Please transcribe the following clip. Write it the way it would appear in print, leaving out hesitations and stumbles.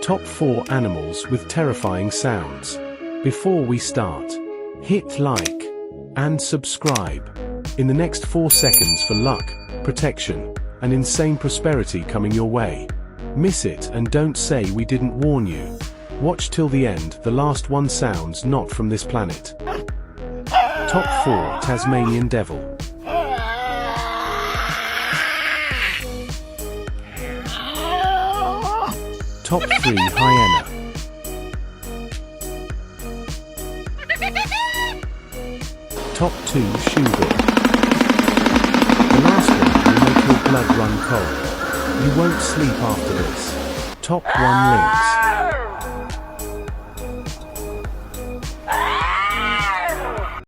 Top 4 animals with terrifying sounds. Before we start, hit like and subscribe. In the next 4 seconds for luck, protection, and insane prosperity coming your way. Miss it and don't say we didn't warn you. Watch till the end, the last one sounds not from this planet. Top 4 Tasmanian Devil. Top 3 Hyena. Top 2 Shoebill. The last one will make your blood run cold. You won't sleep after this. Top 1 Lynx.